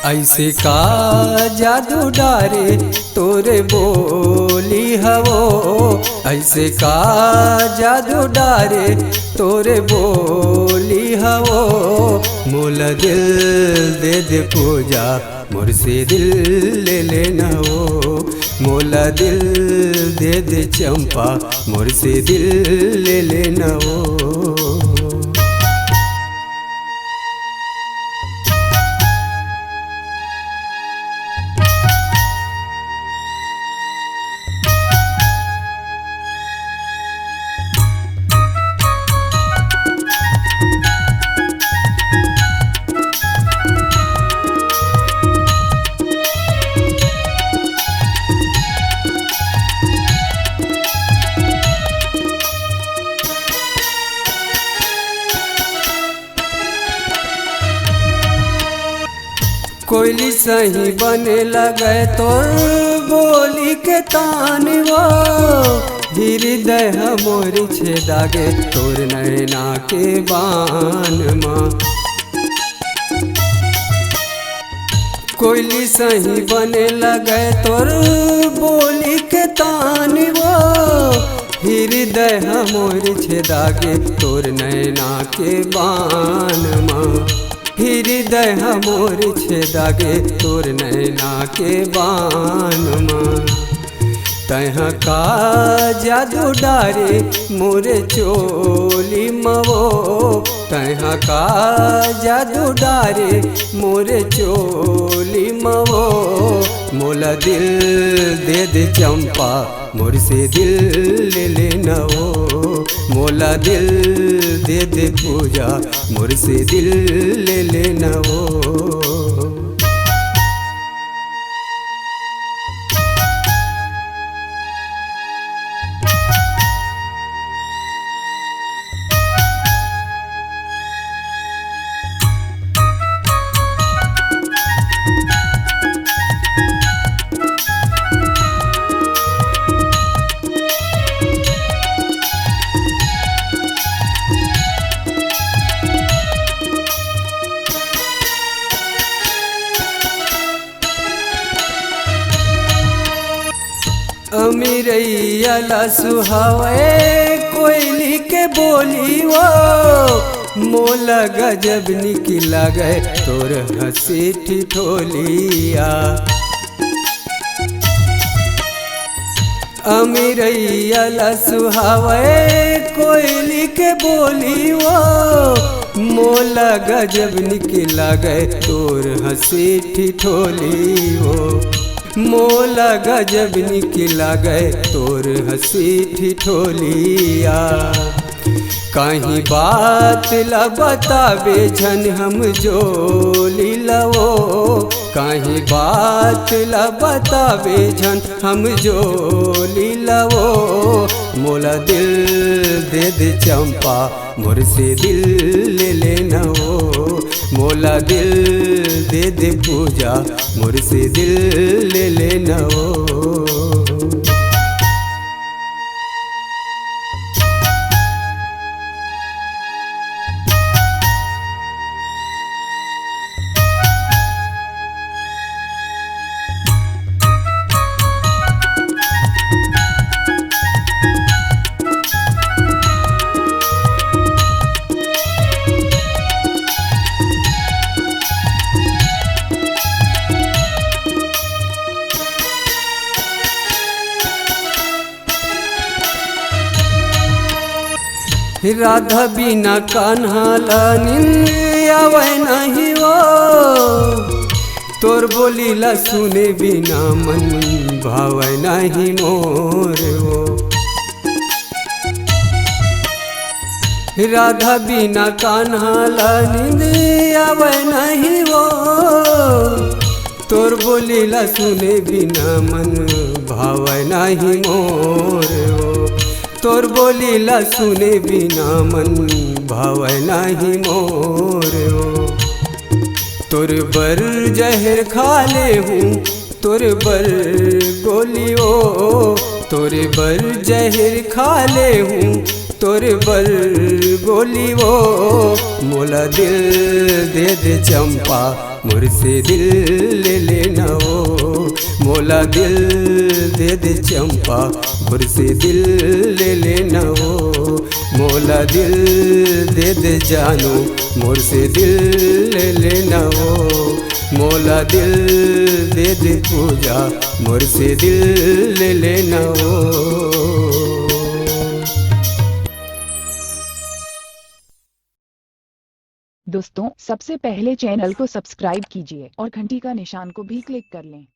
ऐसे का जादू डारे तोरे बोली हवो, ऐसे का जादू डारे तोरे बोली हवो। मोला दिल दे दे पूजा मोर से दिल ले लेना वो, मोला दिल दे दे चंपा मोर से दिल ले लेना वो। कोयली सही बने लगे तोर बोली के तान वो, हृदय मोरी छेदागे तोर नैना के बान माँ। कोयली सही बने लगे तोर बोली के तान वो, हृदय मोरी छेदागे तोर नैना के बान माँ। हृदय मोर छेदागे तोर नैना के बान माँ। तहाँ का जादू डारे मोरे चोली मवो, तहाँ का जादू डारे मोरे चोली मवो। मोला दिल दे दे चंपा मोर से दिल ले लेना वो, मोला दिल दे दे पूजा मोर से दिल ले लेना वो। अमीरैया ला सुहावे कोयली के बोली वो, मोला गजब निकला गए तोर हंसी ठिठोलिया। अमीरैया ला सुहावे कोयली के बोली वो, मोला गजब निकला गए तोर हंसी ठिठोली वो। मोला गजब निकला गए तोर हंसी ठिठोलिया। कहीं बात ला बतावे झन हम जोली लवो, कहीं बात ला बतावे झन हम जोली लवो। मोला दिल दे दे चंपा मोर से दिल ले लेना वो, मोला दिल दे दे पूजा मोर से दिल ले लेना वो। राधा बिना कान्हा ला नींद आवे नहीं वो, तोर बोली ला सुने बिना मन भावे नहीं मोर वो। राधा बिना कान्हा ला नींद आवे नहीं वो, तोर बोली ला सुने बिना मन भावे नहीं मोर वो। तोर बोली ला सुने बिना मन भावे नहीं मोर वो। तोर बर जहर खा ले हूँ तोर बर गोली ओ, तोर बर जहर खा ले हूँ तोर बल गोली वो मोला दिल दे दे चंपा मुझसे दिल ले लेना वो मोला दिल दे दे चंपा मुझसे दिल ले लेना वो मोला दिल दे दे जानू मुझसे दिल ले लेना वो मोला दिल दे दे पूजा मुझसे दिल ले लेना वो। दोस्तों सबसे पहले चैनल को सब्सक्राइब कीजिए और घंटी का निशान को भी क्लिक कर लें।